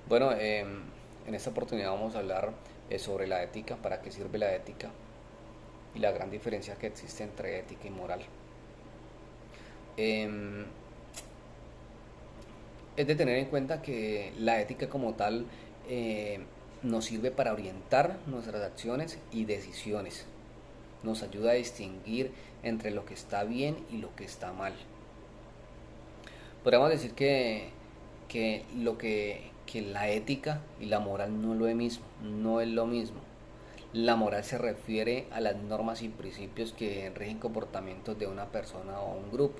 Bueno, en esta oportunidad vamos a hablar sobre la ética, para qué sirve la ética y la gran diferencia que existe entre ética y moral. Em, es de tener en cuenta que la ética como tal eh, nos sirve para orientar nuestras acciones y decisiones. Nos ayuda a distinguir entre lo que está bien y lo que está mal. Podríamos decir que la ética y la moral no es lo mismo, no es lo mismo. La moral se refiere a las normas y principios que rigen comportamientos de una persona o un grupo.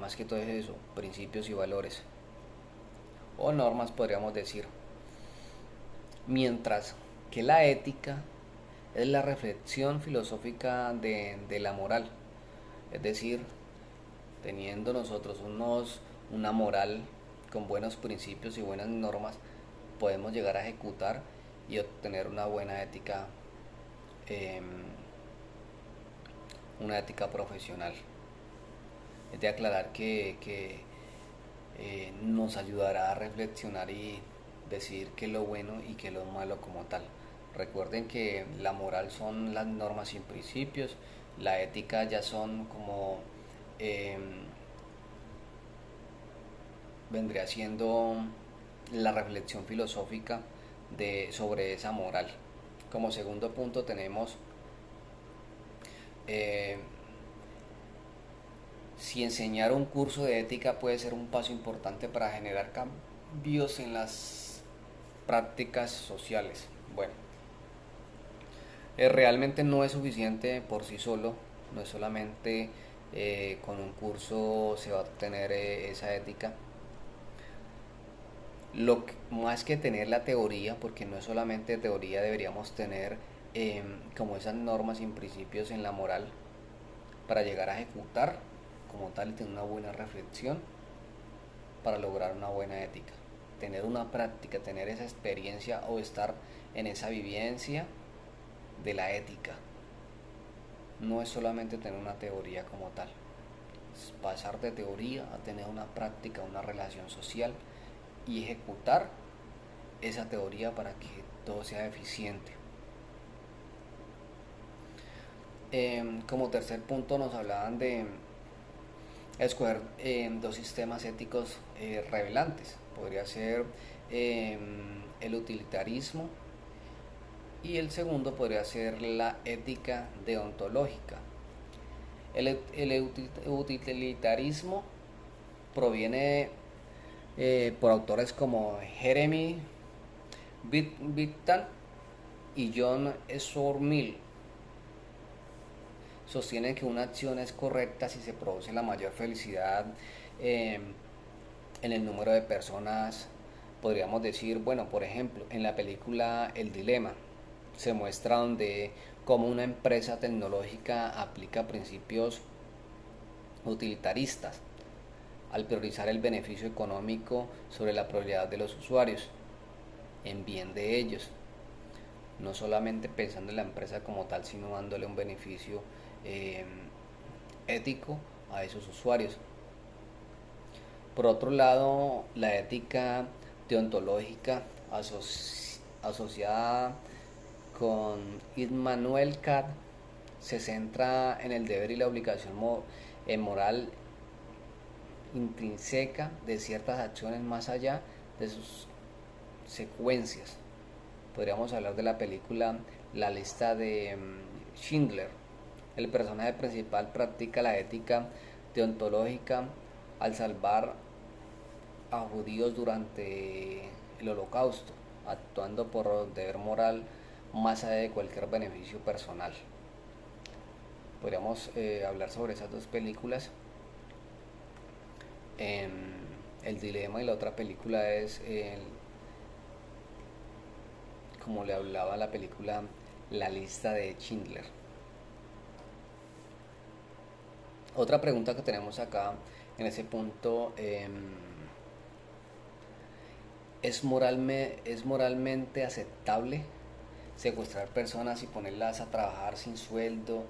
Más que todo es eso, principios y valores. O normas podríamos decir. Mientras que la ética es la reflexión filosófica de la moral. Es decir, teniendo nosotros una moral con buenos principios y buenas normas, podemos llegar a ejecutar y obtener eh, una ética profesional. Es de aclarar que nos ayudará a reflexionar y decidir qué es lo bueno y qué es lo malo como tal. Recuerden que la moral son las normas y principios, la ética ya son como eh, vendría siendo la reflexión filosófica sobre esa moral. Como segundo punto tenemos eh, si enseñar un curso de ética puede ser un paso importante para generar cambios en las prácticas sociales. Bueno, realmente no es suficiente por sí solo, no es solamente con un curso se va a obtener esa ética. Más que tener la teoría, porque no es solamente teoría, deberíamos tener como esas normas y principios en la moral para llegar a ejecutar como tal y tener una buena reflexión para lograr una buena ética. Tener una práctica, tener esa experiencia o estar en esa vivencia de la ética. No es solamente tener una teoría como tal, es pasar de teoría a tener una práctica, una relación social y ejecutar esa teoría para que todo sea eficiente. Como tercer punto nos hablaban de escoger dos sistemas éticos revelantes. Podría ser eh, el utilitarismo y el segundo podría ser la ética deontológica. El utilitarismo proviene por autores como Jeremy Bentham y John Stuart Mill. Sostienen que una acción es correcta si se produce la mayor felicidad eh, en el número de personas. Podríamos decir, bueno, por ejemplo, en la película El Dilema se muestra donde cómo una empresa tecnológica aplica principios utilitaristas al priorizar el beneficio económico sobre la probabilidad de los usuarios en bien de ellos, no solamente pensando en la empresa como tal, sino dándole un beneficio eh, ético a esos usuarios. Por otro lado, la ética deontológica asociada con Immanuel Kant se centra en el deber y la obligación moral intrínseca de ciertas acciones más allá de sus secuencias. Podríamos hablar de la película La lista de Schindler. El personaje principal practica la ética deontológica al salvar a judíos durante el holocausto, actuando por deber moral más allá de cualquier beneficio personal. Podríamos hablar sobre esas dos películas. El dilema y la otra película es como le hablaba la película La lista de Schindler. Otra pregunta que tenemos acá en ese punto, ¿es moralmente aceptable secuestrar personas y ponerlas a trabajar sin sueldo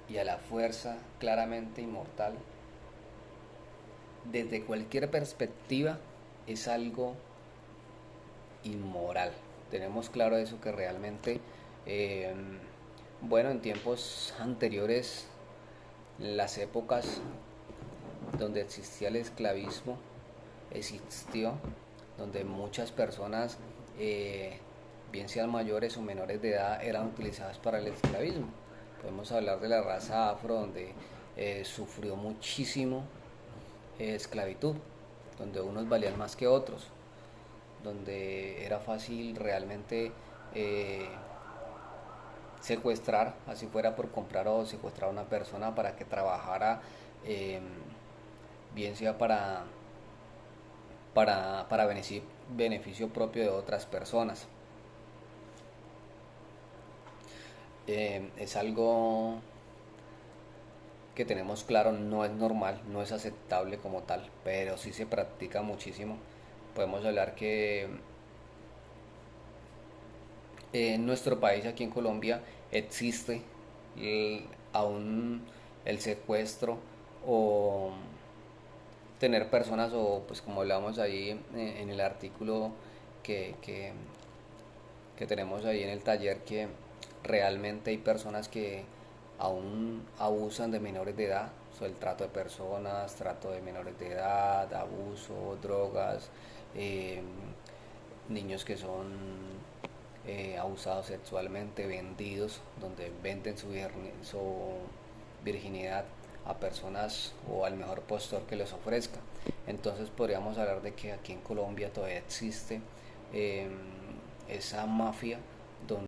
y a la fuerza, claramente inmortal? Desde cualquier perspectiva es algo inmoral. Tenemos claro eso que realmente, eh, bueno, en tiempos anteriores, las épocas donde existía el esclavismo, existió, donde muchas personas, eh, bien sean mayores o menores de edad, eran utilizadas para el esclavismo. Podemos hablar de la raza afro, donde sufrió muchísimo esclavitud, donde unos valían más que otros, donde era fácil realmente eh, secuestrar, así fuera por comprar o secuestrar a una persona para que trabajara, eh, bien sea para beneficio propio de otras personas. Es algo que tenemos claro, no es normal, no es aceptable como tal, pero sí se practica muchísimo. Podemos hablar que en nuestro país, aquí en Colombia, existe el- aún el secuestro o tener personas o pues como hablamos ahí en el artículo que, que, que tenemos ahí en el taller, que realmente hay personas que aún abusan de menores de edad, o sea, el trato de personas, trato de menores de edad, abuso, drogas, eh, niños que son abusados sexualmente, vendidos, donde venden su virginidad a personas o al mejor postor que les ofrezca. Entonces podríamos hablar de que aquí en Colombia todavía existe eh, esa mafia donde